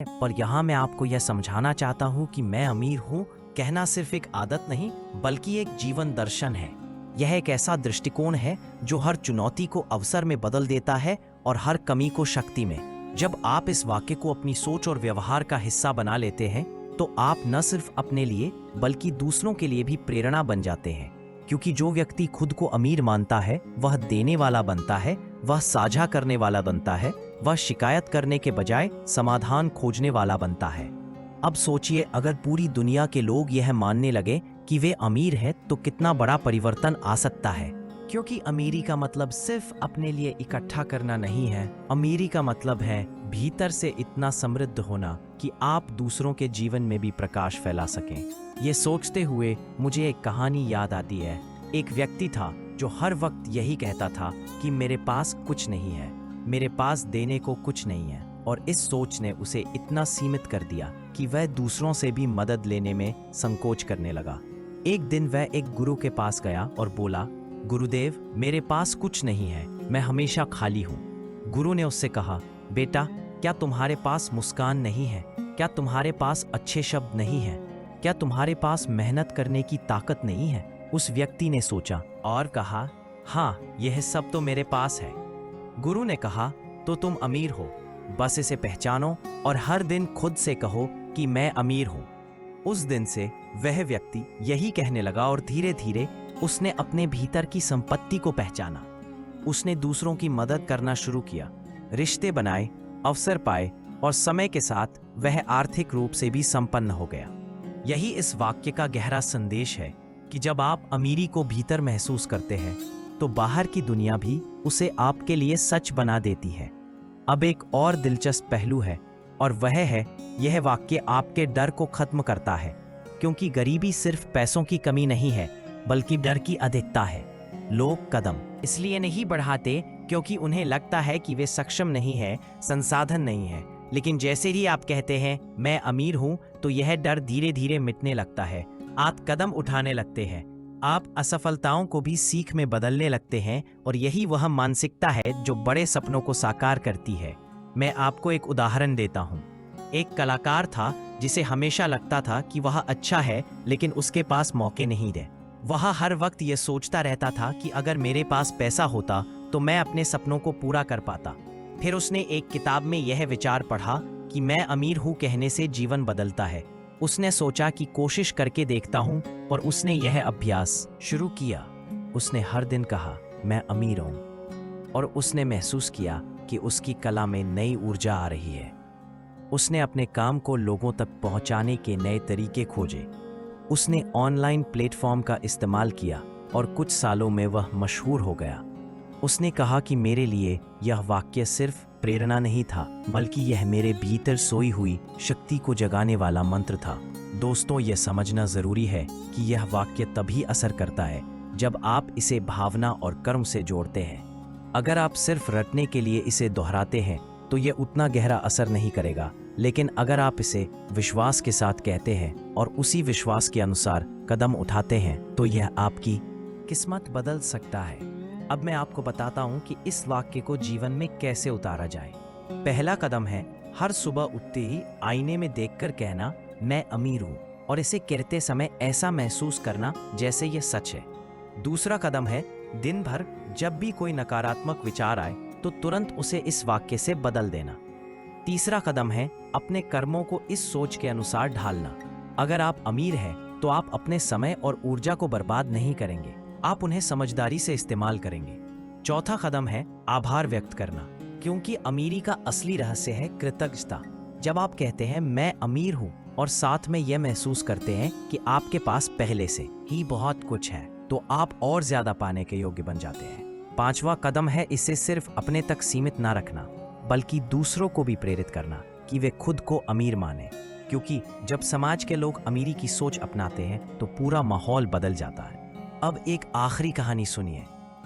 पर यहाँ मैं आपको यह समझाना चाहता हूँ कि मैं अमीर हूँ कहना सिर्फ एक आदत नहीं बल्कि एक जीवन दर्शन है। यह एक ऐसा दृष्टिकोण है जो हर चुनौती को अवसर में बदल देता है और हर कमी को शक्ति में। जब आप इस वाक्य को अपनी सोच और व्यवहार का हिस्सा बना लेते हैं तो आप न सिर्फ अपने लिए बल्कि दूसरों के लिए भी प्रेरणा बन जाते हैं, क्योंकि जो व्यक्ति खुद को अमीर मानता है वह देने वाला बनता है, वह साझा करने वाला बनता है, वह शिकायत करने के बजाय समाधान खोजने वाला बनता है। अब सोचिए, अगर पूरी दुनिया के लोग यह मानने लगे कि वे अमीर हैं तो कितना बड़ा परिवर्तन आ सकता है। क्योंकि अमीरी का मतलब सिर्फ अपने लिए इकट्ठा करना नहीं है। अमीरी का मतलब है भीतर से इतना समृद्ध होना कि आप दूसरों के जीवन में भी प्रकाश फैला सकें। ये सोचते हुए मुझे एक कहानी याद आती है। एक व्यक्ति था जो हर वक्त यही कहता था कि मेरे पास कुछ नहीं है, मेरे पास देने को कुछ नहीं है, और इस सोच ने उसे इतना सीमित कर दिया कि वह दूसरों से भी मदद लेने में संकोच करने लगा। एक दिन वह एक गुरु के पास गया और बोला, गुरुदेव, मेरे पास कुछ नहीं है, मैं हमेशा खाली हूँ। गुरु ने उससे कहा, बेटा, क्या तुम्हारे पास मुस्कान नहीं है? क्या तुम्हारे पास अच्छे शब्द नहीं है? क्या तुम्हारे पास मेहनत करने की ताकत नहीं है? उस व्यक्ति ने सोचा और कहा, हाँ, यह सब तो मेरे पास है। गुरु ने कहा, तो तुम अमीर हो, बस इसे पहचानो और हर दिन खुद से कहो कि मैं अमीर हूँ। उस दिन से वह व्यक्ति यही कहने लगा और धीरे धीरे उसने अपने भीतर की संपत्ति को पहचाना। उसने दूसरों की मदद करना शुरू किया, रिश्ते बनाए, अवसर पाए और समय के साथ वह आर्थिक रूप से भी संपन्न हो गया। यही इस वाक्य का गहरा संदेश है कि जब आप अमीरी को भीतर महसूस करते हैं तो बाहर की दुनिया भी उसे आपके लिए सच बना देती है। अब एक और दिलचस्प पहलू है और वह है, यह वाक्य आपके डर को खत्म करता है, क्योंकि गरीबी सिर्फ पैसों की कमी नहीं है बल्कि डर की अधिकता है। लोग कदम इसलिए नहीं बढ़ाते क्योंकि उन्हें लगता है कि वे सक्षम नहीं है, संसाधन नहीं है, लेकिन जैसे ही आप कहते हैं मैं अमीर हूं तो यह डर धीरे धीरे मिटने लगता है। आप कदम उठाने लगते हैं, आप असफलताओं को भी सीख में बदलने लगते हैं और यही वह मानसिकता है जो बड़े सपनों को साकार करती है। मैं आपको एक उदाहरण देता हूँ। एक कलाकार था जिसे हमेशा लगता था कि वह अच्छा है लेकिन उसके पास मौके नहीं थे। वह हर वक्त ये सोचता रहता था कि अगर मेरे पास पैसा होता तो मैं अपने सपनों को पूरा कर पाता। फिर उसने एक किताब में यह विचार पढ़ा कि मैं अमीर हूँ कहने से जीवन बदलता है। उसने सोचा कि कोशिश करके देखता हूँ और उसने यह अभ्यास शुरू किया। उसने हर दिन कहा, मैं अमीर हूँ, और उसने महसूस किया कि उसकी कला में नई ऊर्जा आ रही है। उसने अपने काम को लोगों तक पहुंचाने के नए तरीके खोजे। उसने ऑनलाइन प्लेटफॉर्म का इस्तेमाल किया और कुछ सालों में वह मशहूर हो गया। उसने कहा कि मेरे लिए यह वाक्य सिर्फ प्रेरणा नहीं था बल्कि यह मेरे भीतर सोई हुई शक्ति को जगाने वाला मंत्र था। दोस्तों, यह समझना जरूरी है कि यह वाक्य तभी असर करता है जब आप इसे भावना और कर्म से जोड़ते हैं। अगर आप सिर्फ रटने के लिए इसे दोहराते हैं तो यह उतना गहरा असर नहीं करेगा, लेकिन अगर आप इसे विश्वास के साथ कहते हैं और उसी विश्वास के अनुसार कदम उठाते हैं तो यह आपकी किस्मत बदल सकता है। अब मैं आपको बताता हूं कि इस वाक्य को जीवन में कैसे उतारा जाए। पहला कदम है हर सुबह उठते ही आईने में देखकर कहना, मैं अमीर हूं, और इसे कहते समय ऐसा महसूस करना जैसे ये सच है। दूसरा कदम है दिन भर जब भी कोई नकारात्मक विचार आए तो तुरंत उसे इस वाक्य से बदल देना। तीसरा कदम है अपने कर्मों को इस सोच के अनुसार ढालना। अगर आप अमीर हैं तो आप अपने समय और ऊर्जा को बर्बाद नहीं करेंगे, आप उन्हें समझदारी से इस्तेमाल करेंगे। चौथा कदम है आभार व्यक्त करना, क्योंकि अमीरी का असली रहस्य है कृतज्ञता। जब आप कहते हैं मैं अमीर हूं और साथ में यह महसूस करते हैं कि आपके पास पहले से ही बहुत कुछ है, तो आप और ज्यादा पाने के योग्य बन जाते हैं। पांचवा कदम है इसे सिर्फ अपने तक सीमित ना रखना बल्कि दूसरों को भी प्रेरित करना कि वे खुद को अमीर माने, क्योंकि जब समाज के लोग अमीरी की सोच अपनाते हैं तो पूरा माहौल बदल जाता है। अब एक आखिरी कहानी सुनिए।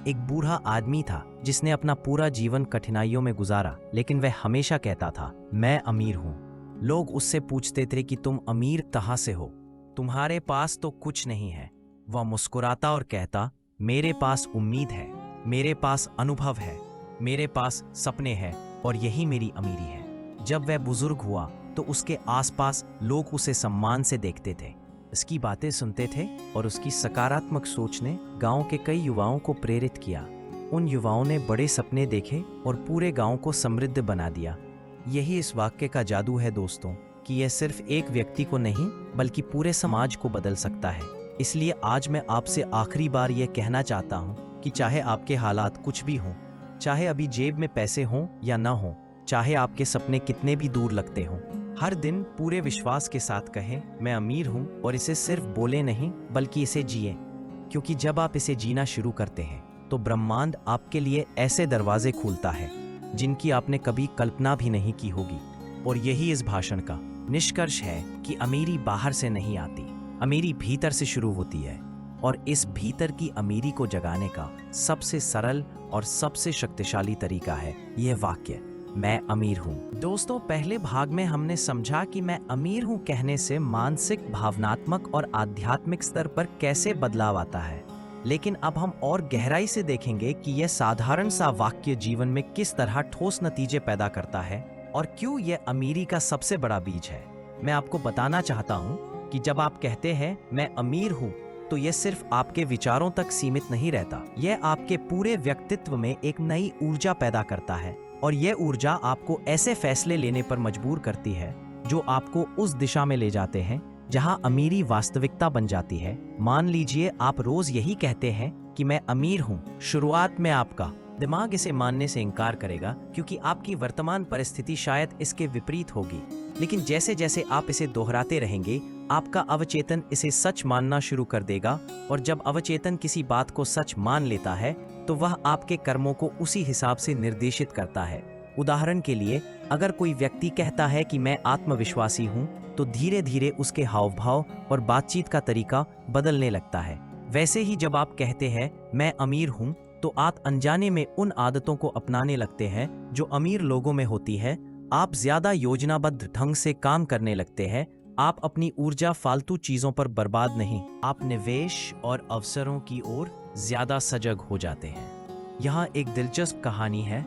एक बूढ़ा आदमी था जिसने अपना पूरा जीवन कठिनाइयों में गुजारा, लेकिन वह हमेशा कहता था, मैं अमीर हूँ। लोग उससे पूछते थे कि तुम अमीर कहाँ से हो, तुम्हारे पास तो कुछ नहीं है। वह मुस्कुराता और कहता, मेरे पास उम्मीद है, मेरे पास अनुभव है, मेरे पास सपने हैं और यही मेरी अमीरी है। जब वह बुजुर्ग हुआ तो उसके आसपास लोग उसे सम्मान से देखते थे, इसकी बातें सुनते थे और उसकी सकारात्मक सोच ने गांव के कई युवाओं को प्रेरित किया। उन युवाओं ने बड़े सपने देखे और पूरे गांव को समृद्ध बना दिया। यही इस वाक्य का जादू है दोस्तों, कि यह सिर्फ एक व्यक्ति को नहीं बल्कि पूरे समाज को बदल सकता है। इसलिए आज मैं आपसे आखिरी बार यह कहना चाहता हूँ कि चाहे आपके हालात कुछ भी हों, चाहे अभी जेब में पैसे हों या ना हों, चाहे आपके सपने कितने भी दूर लगते हों, हर दिन पूरे विश्वास के साथ कहें मैं अमीर हूँ, और इसे सिर्फ बोले नहीं बल्कि इसे जिए। क्योंकि जब आप इसे जीना शुरू करते हैं तो ब्रह्मांड आपके लिए ऐसे दरवाजे खोलता है जिनकी आपने कभी कल्पना भी नहीं की होगी। और यही इस भाषण का निष्कर्ष है कि अमीरी बाहर से नहीं आती, अमीरी भीतर से शुरू होती है। और इस भीतर की अमीरी को जगाने का सबसे सरल और सबसे शक्तिशाली तरीका है यह वाक्य, मैं अमीर हूँ। दोस्तों, पहले भाग में हमने समझा कि मैं अमीर हूँ कहने से मानसिक, भावनात्मक और आध्यात्मिक स्तर पर कैसे बदलाव आता है। लेकिन अब हम और गहराई से देखेंगे कि यह साधारण सा वाक्य जीवन में किस तरह ठोस नतीजे पैदा करता है और क्यों यह अमीरी का सबसे बड़ा बीज है। मैं आपको बताना चाहता हूँ कि जब आप कहते हैं मैं अमीर हूँ, तो यह सिर्फ आपके विचारों तक सीमित नहीं रहता, यह आपके पूरे व्यक्तित्व में एक नई ऊर्जा पैदा करता है। और यह ऊर्जा आपको ऐसे फैसले लेने पर मजबूर करती है जो आपको उस दिशा में ले जाते हैं जहां अमीरी वास्तविकता बन जाती है। मान लीजिए आप रोज यही कहते हैं कि मैं अमीर हूं। शुरुआत में आपका दिमाग इसे मानने से इनकार करेगा, क्योंकि आपकी वर्तमान परिस्थिति शायद इसके विपरीत होगी। लेकिन जैसे जैसे आप इसे दोहराते रहेंगे, आपका अवचेतन इसे सच मानना शुरू कर देगा। और जब अवचेतन किसी बात को सच मान लेता है तो वह आपके कर्मों को उसी हिसाब से निर्देशित करता है। उदाहरण के लिए, अगर कोई व्यक्ति कहता है कि मैं आत्मविश्वासी हूं, तो धीरे धीरे उसके हाव भाव और बातचीत का तरीका बदलने लगता है। वैसे ही जब आप कहते हैं मैं अमीर हूं, तो आप अनजाने में उन आदतों को अपनाने लगते हैं जो अमीर लोगों में होती है। आप ज्यादा योजनाबद्ध ढंग से काम करने लगते हैं। आप अपनी ऊर्जा फालतू चीजों पर बर्बाद नहीं, आप निवेश और अवसरों की ओर ज्यादा सजग हो जाते हैं। यहाँ एक दिलचस्प कहानी है।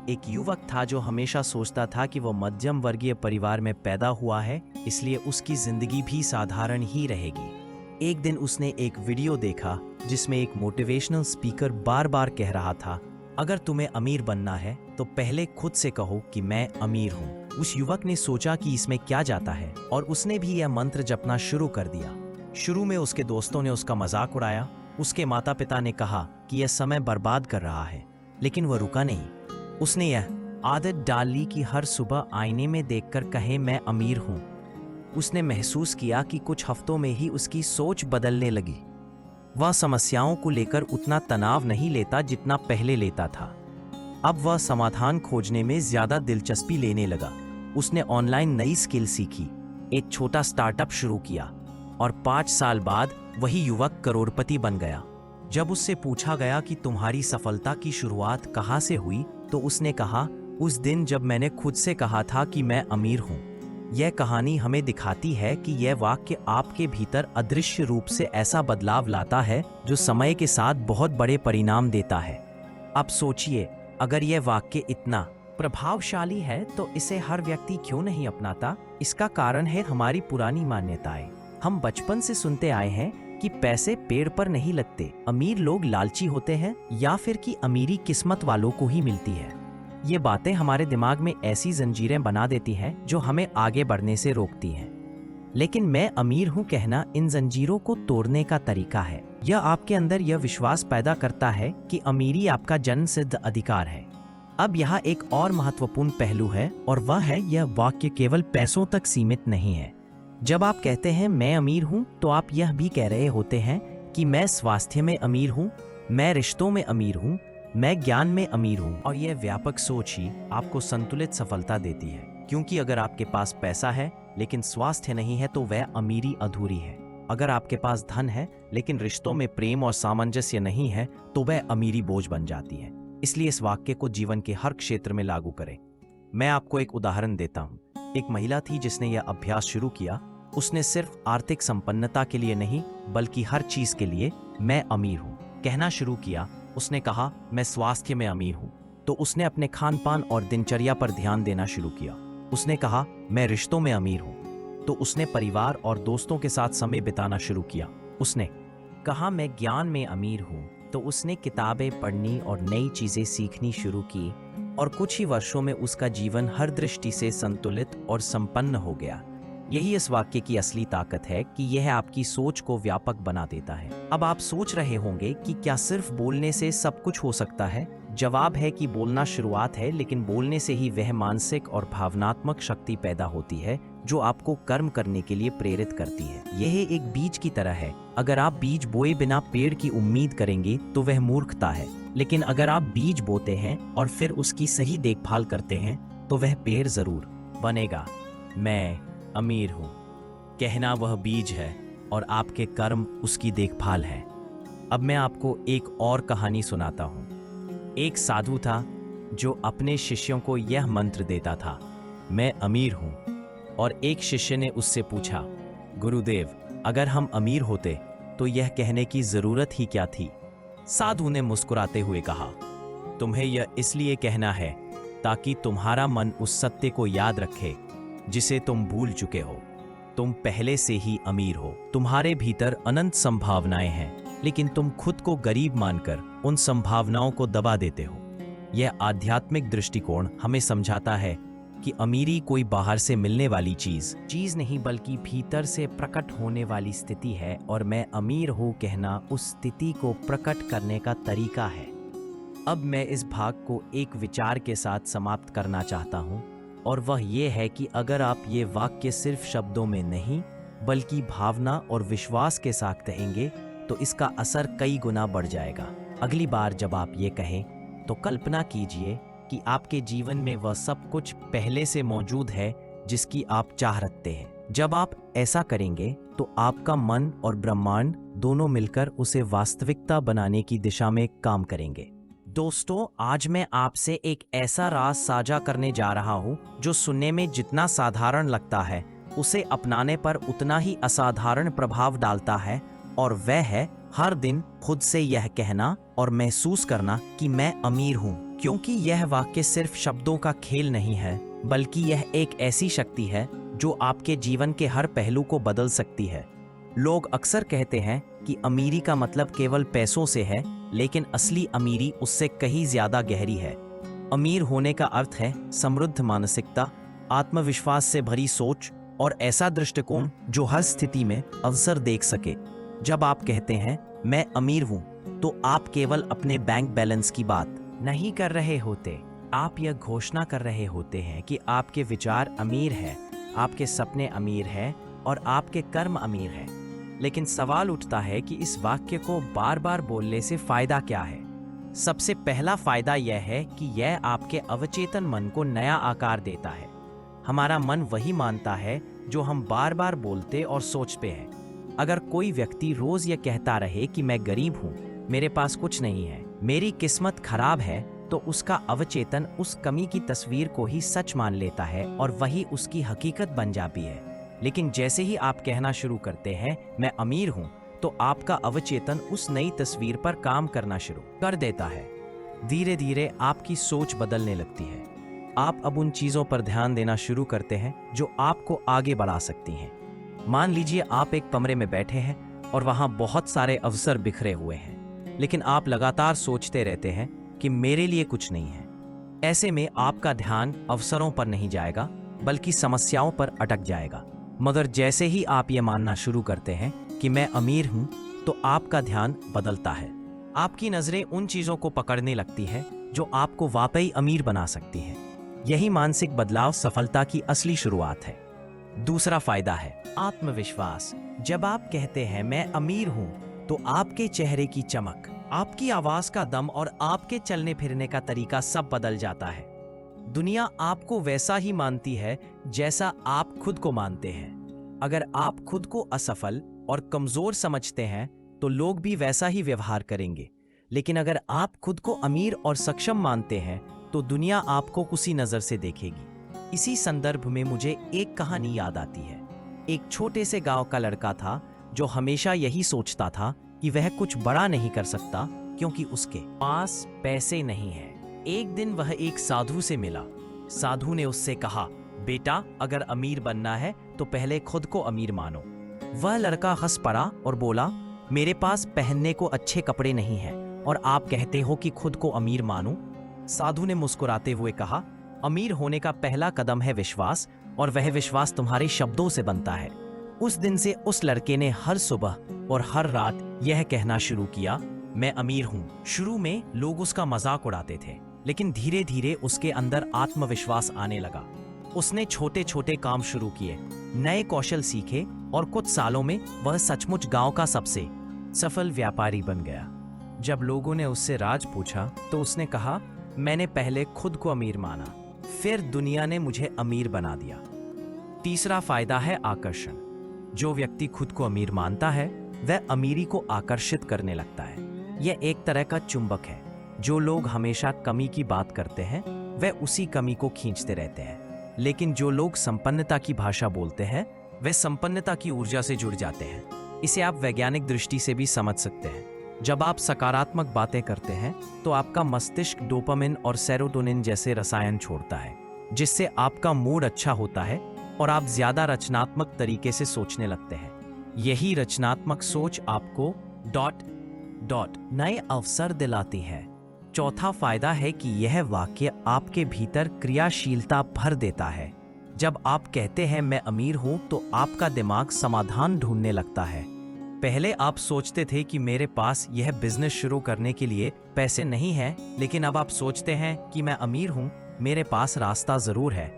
एक युवक था जो हमेशा सोचता था कि वो मध्यम वर्गीय परिवार में पैदा हुआ है, इसलिए उसकी जिंदगी भी साधारण ही रहेगी। एक दिन उसने एक वीडियो देखा जिसमें एक मोटिवेशनल स्पीकर बार बार कह रहा था, अगर तुम्हें अमीर बनना है तो पहले खुद से कहो कि मैं अमीर हूँ। उस युवक ने सोचा कि इसमें क्या जाता है, और उसने भी यह मंत्र जपना शुरू कर दिया। शुरू में उसके दोस्तों ने उसका मजाक उड़ाया, उसके माता पिता ने कहा कि यह समय बर्बाद कर रहा है, लेकिन वह रुका नहीं। उसने यह आदत डाली कि हर सुबह आईने में देखकर कहे मैं अमीर हूं। उसने महसूस किया कि कुछ हफ्तों में ही उसकी सोच बदलने लगी। वह समस्याओं को लेकर उतना तनाव नहीं लेता जितना पहले लेता था। अब वह समाधान खोजने में ज्यादा दिलचस्पी लेने लगा। उसने ऑनलाइन नई स्किल सीखी, एक छोटा स्टार्टअप शुरू किया, और 5 साल बाद वही युवक करोड़पति बन गया। जब उससे पूछा गया कि तुम्हारी सफलता की शुरुआत कहाँ से हुई, तो उसने कहा, उस दिन जब मैंने खुद से कहा था कि मैं अमीर हूँ। यह कहानी हमें दिखाती है कि यह वाक्य आपके भीतर अदृश्य रूप से ऐसा बदलाव लाता है जो समय के साथ बहुत बड़े परिणाम देता है। अब सोचिए, अगर यह वाक्य इतना प्रभावशाली है तो इसे हर व्यक्ति क्यों नहीं अपनाता? इसका कारण है हमारी पुरानी मान्यताएं। हम बचपन से सुनते आए हैं कि पैसे पेड़ पर नहीं लगते, अमीर लोग लालची होते हैं, या फिर कि अमीरी किस्मत वालों को ही मिलती है। ये बातें हमारे दिमाग में ऐसी जंजीरें बना देती हैं जो हमें आगे बढ़ने से रोकती हैं। लेकिन मैं अमीर हूँ कहना इन जंजीरों को तोड़ने का तरीका है। यह आपके अंदर यह विश्वास पैदा करता है कि अमीरी आपका जन्म सिद्ध अधिकार है। अब यहाँ एक और महत्वपूर्ण पहलू है, और वह है यह वाक्य केवल पैसों तक सीमित नहीं है। जब आप कहते हैं मैं अमीर हूँ, तो आप यह भी कह रहे होते हैं कि मैं स्वास्थ्य में अमीर हूँ, मैं रिश्तों में अमीर हूँ, मैं ज्ञान में अमीर हूँ। और यह व्यापक सोच ही आपको संतुलित सफलता देती है, क्योंकि अगर आपके पास पैसा है लेकिन स्वास्थ्य नहीं है तो वह अमीरी अधूरी है। अगर आपके पास धन है लेकिन रिश्तों में प्रेम और सामंजस्य नहीं है तो वह अमीरी बोझ बन जाती है। इसलिए इस वाक्य को जीवन के हर क्षेत्र में लागू करें। मैं आपको एक उदाहरण देता हूँ। एक महिला थी जिसने यह अभ्यास शुरू किया। उसने सिर्फ आर्थिक संपन्नता के लिए नहीं बल्कि हर चीज के लिए मैं अमीर हूँ कहना शुरू किया। उसने कहा मैं स्वास्थ्य में अमीर हूँ, तो उसने अपने खान पान और दिनचर्या पर ध्यान देना शुरू किया। उसने कहा, मैं रिश्तों में अमीर हूँ। तो उसने परिवार और दोस्तों के साथ समय बिताना शुरू किया। उसने कहा, मैं ज्ञान में अमीर हूँ। तो उसने किताबें पढ़नी और नई चीजें सीखनी शुरू की और कुछ ही वर्षों में उसका जीवन हर दृष्टि से संतुलित और संपन्न हो गया। यही इस वाक्य की असली ताकत है कि यह आपकी सोच को व्यापक बना देता है। अब आप सोच रहे होंगे कि क्या सिर्फ बोलने से सब कुछ हो सकता है? जवाब है कि बोलना शुरुआत है, लेकिन बोलने से ही वह मानसिक और भावनात्मक शक्ति पैदा होती है जो आपको कर्म करने के लिए प्रेरित करती है। यह एक बीज की तरह है। अगर आप बीज बोए बिना पेड़ की उम्मीद करेंगे तो वह मूर्खता है, लेकिन अगर आप बीज बोते हैं और फिर उसकी सही देखभाल करते हैं तो वह पेड़ जरूर बनेगा। मैं अमीर हूँ कहना वह बीज है और आपके कर्म उसकी देखभाल है। अब मैं आपको एक और कहानी सुनाता हूँ। एक साधु था जो अपने शिष्यों को यह मंत्र देता था, मैं अमीर हूँ। और एक शिष्य ने उससे पूछा, गुरुदेव, अगर हम अमीर होते तो यह कहने की जरूरत ही क्या थी? साधु ने मुस्कुराते हुए कहा, तुम्हें यह इसलिए कहना है ताकि तुम्हारा मन उस सत्य को याद रखे जिसे तुम भूल चुके हो। तुम पहले से ही अमीर हो। तुम्हारे भीतर अनंत संभावनाएं हैं, लेकिन तुम खुद को गरीब मानकर उन संभावनाओं को दबा देते हो। यह आध्यात्मिक दृष्टिकोण हमें समझाता है कि अमीरी कोई बाहर से मिलने वाली चीज नहीं, बल्कि भीतर से प्रकट होने वाली स्थिति है। और मैं अमीर हूं कहना उस स्थिति को प्रकट करने का तरीका है। अब मैं इस भाग को एक विचार के साथ समाप्त करना चाहता हूं, और वह ये है कि अगर आप ये वाक्य सिर्फ शब्दों में नहीं बल्कि भावना और विश्वास के साथ कहेंगे तो इसका असर कई गुना बढ़ जाएगा। अगली बार जब आप ये कहें तो कल्पना कीजिए कि आपके जीवन में वह सब कुछ पहले से मौजूद है जिसकी आप चाह रखते हैं। जब आप ऐसा करेंगे तो आपका मन और ब्रह्मांड दोनों मिलकर उसे वास्तविकता बनाने की दिशा में काम करेंगे। दोस्तों, आज मैं आपसे एक ऐसा राज साझा करने जा रहा हूं जो सुनने में जितना साधारण लगता है उसे अपनाने पर उतना ही असाधारण प्रभाव डालता है, और वह है हर दिन खुद से यह कहना और महसूस करना कि मैं अमीर हूं। क्योंकि यह वाक्य सिर्फ शब्दों का खेल नहीं है, बल्कि यह एक ऐसी शक्ति है जो आपके जीवन के हर पहलू को बदल सकती है। लोग अक्सर कहते हैं कि अमीरी का मतलब केवल पैसों से है, लेकिन असली अमीरी उससे कहीं ज्यादा गहरी है। अमीर होने का अर्थ है समृद्ध मानसिकता, आत्मविश्वास से भरी सोच और ऐसा दृष्टिकोण जो हर स्थिति में अवसर देख सके। जब आप कहते हैं मैं अमीर हूं, तो आप केवल अपने बैंक बैलेंस की बात नहीं कर रहे होते। आप यह घोषणा कर रहे होते हैं कि आपके विचार अमीर हैं, आपके सपने अमीर हैं और आपके कर्म अमीर हैं। लेकिन सवाल उठता है कि इस वाक्य को बार बार बोलने से फायदा क्या है? सबसे पहला फायदा यह है कि यह आपके अवचेतन मन को नया आकार देता है। हमारा मन वही मानता है जो हम बार बार बोलते और सोचते हैं। अगर कोई व्यक्ति रोज यह कहता रहे कि मैं गरीब हूँ, मेरे पास कुछ नहीं है, मेरी किस्मत खराब है, तो उसका अवचेतन उस कमी की तस्वीर को ही सच मान लेता है और वही उसकी हकीकत बन जाती है। लेकिन जैसे ही आप कहना शुरू करते हैं मैं अमीर हूं, तो आपका अवचेतन उस नई तस्वीर पर काम करना शुरू कर देता है। धीरे धीरे आपकी सोच बदलने लगती है। आप अब उन चीजों पर ध्यान देना शुरू करते हैं जो आपको आगे बढ़ा सकती हैं। मान लीजिए आप एक कमरे में बैठे हैं और वहां बहुत सारे अवसर बिखरे हुए हैं, लेकिन आप लगातार सोचते रहते हैं कि मेरे लिए कुछ नहीं है। ऐसे में आपका ध्यान अवसरों पर नहीं जाएगा बल्कि समस्याओं पर अटक जाएगा। मगर जैसे ही आप ये मानना शुरू करते हैं कि मैं अमीर हूं, तो आपका ध्यान बदलता है। आपकी नजरें उन चीजों को पकड़ने लगती है जो आपको वाकई अमीर बना सकती हैं। यही मानसिक बदलाव सफलता की असली शुरुआत है। दूसरा फायदा है आत्मविश्वास। जब आप कहते हैं मैं अमीर हूं, तो आपके चेहरे की चमक, आपकी आवाज का दम और आपके चलने फिरने का तरीका सब बदल जाता है। दुनिया आपको वैसा ही मानती है जैसा आप खुद को मानते हैं। अगर आप खुद को असफल और कमजोर समझते हैं तो लोग भी वैसा ही व्यवहार करेंगे। लेकिन अगर आप खुद को अमीर और सक्षम मानते हैं तो दुनिया आपको उसी नजर से देखेगी। इसी संदर्भ में मुझे एक कहानी याद आती है। एक छोटे से गांव का लड़का था जो हमेशा यही सोचता था कि वह कुछ बड़ा नहीं कर सकता क्योंकि उसके पास पैसे नहीं है। एक दिन वह एक साधु से मिला। साधु ने उससे कहा, बेटा, अगर अमीर बनना है तो पहले खुद को अमीर मानो। वह लड़का हंस पड़ा और बोला, मेरे पास पहनने को अच्छे कपड़े नहीं हैं और आप कहते हो कि खुद को अमीर मानो। साधु ने मुस्कुराते हुए कहा, अमीर होने का पहला कदम है विश्वास, और वह विश्वास तुम्हारे शब्दों से बनता है। उस दिन से उस लड़के ने हर सुबह और हर रात यह कहना शुरू किया, मैं अमीर हूँ। शुरू में लोग उसका मजाक उड़ाते थे, लेकिन धीरे धीरे उसके अंदर आत्मविश्वास आने लगा। उसने छोटे छोटे काम शुरू किए, नए कौशल सीखे और कुछ सालों में वह सचमुच गांव का सबसे सफल व्यापारी बन गया। जब लोगों ने उससे राज पूछा तो उसने कहा, मैंने पहले खुद को अमीर माना, फिर दुनिया ने मुझे अमीर बना दिया। तीसरा फायदा है आकर्षण। जो व्यक्ति खुद को अमीर मानता है वह अमीरी को आकर्षित करने लगता है। यह एक तरह का चुंबक है। जो लोग हमेशा कमी की बात करते हैं वह उसी कमी को खींचते रहते हैं, लेकिन जो लोग संपन्नता की भाषा बोलते हैं वे संपन्नता की ऊर्जा से जुड़ जाते हैं। इसे आप वैज्ञानिक दृष्टि से भी समझ सकते हैं। जब आप सकारात्मक बातें करते हैं तो आपका मस्तिष्क डोपामिन और सेरोटोनिन जैसे रसायन छोड़ता है, जिससे आपका मूड अच्छा होता है और आप ज्यादा रचनात्मक तरीके से सोचने लगते हैं। यही रचनात्मक सोच आपको नए अवसर दिलाती है। चौथा फायदा है कि यह वाक्य आपके भीतर क्रियाशीलता भर देता है। जब आप कहते हैं मैं अमीर हूं तो आपका दिमाग समाधान ढूंढने लगता है। पहले आप सोचते थे कि मेरे पास यह बिजनेस शुरू करने के लिए पैसे नहीं हैं, लेकिन अब आप सोचते हैं कि मैं अमीर हूं, मेरे पास रास्ता जरूर है।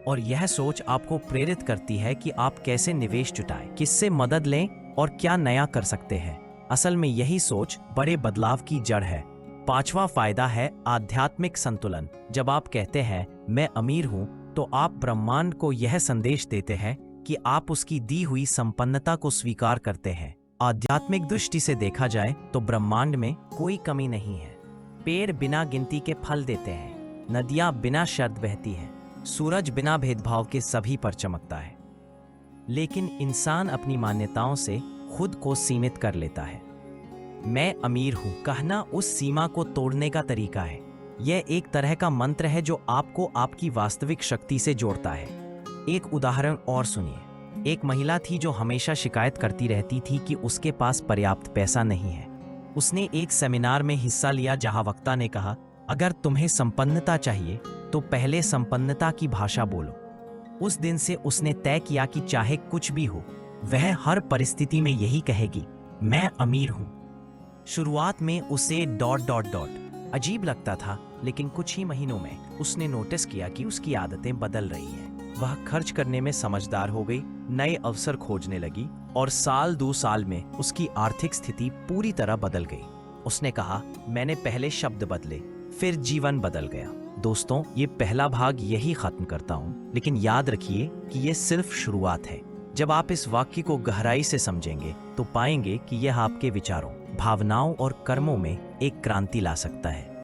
और यह सोच आपको प्रेरित करती है कि आप कैसे निवेश जुटाएं, किससे मदद लें और क्या नया कर सकते हैं। असल में यही सोच बड़े बदलाव की जड़ है। पांचवा फायदा है आध्यात्मिक संतुलन। जब आप कहते हैं मैं अमीर हूं तो आप ब्रह्मांड को यह संदेश देते हैं कि आप उसकी दी हुई संपन्नता को स्वीकार करते हैं। आध्यात्मिक दृष्टि से देखा जाए तो ब्रह्मांड में कोई कमी नहीं है। पेड़ बिना गिनती के फल देते हैं, नदियां बिना शर्त बहती हैं, सूरज बिना भेदभाव के सभी पर चमकता है। लेकिन इंसान अपनी मान्यताओं से खुद को सीमित कर लेता है। मैं अमीर हूं कहना उस सीमा को तोड़ने का तरीका है। यह एक तरह का मंत्र है जो आपको आपकी वास्तविक शक्ति से जोड़ता है। एक उदाहरण और सुनिए। एक महिला थी जो हमेशा शिकायत करती रहती थी कि उसके पास पर्याप्त पैसा नहीं है। उसने एक सेमिनार में हिस्सा लिया जहां वक्ता ने कहा, अगर तुम्हें संपन्नता चाहिए तो पहले संपन्नता की भाषा बोलो। उस दिन से उसने तय किया कि चाहे कुछ भी हो वह हर परिस्थिति में यही कहेगी, मैं अमीर हूं। शुरुआत में उसे ... अजीब लगता था, लेकिन कुछ ही महीनों में उसने नोटिस किया कि उसकी आदतें बदल रही हैं। वह खर्च करने में समझदार हो गई, नए अवसर खोजने लगी और साल 2 साल में उसकी आर्थिक स्थिति पूरी तरह बदल गई। उसने कहा, मैंने पहले शब्द बदले, फिर जीवन बदल गया। दोस्तों, ये पहला भाग यही खत्म करता हूँ, लेकिन याद रखिए कि ये सिर्फ शुरुआत है। जब आप इस वाक्य को गहराई से समझेंगे तो पाएंगे कि यह आपके विचारों, भावनाओं और कर्मों में एक क्रांति ला सकता है।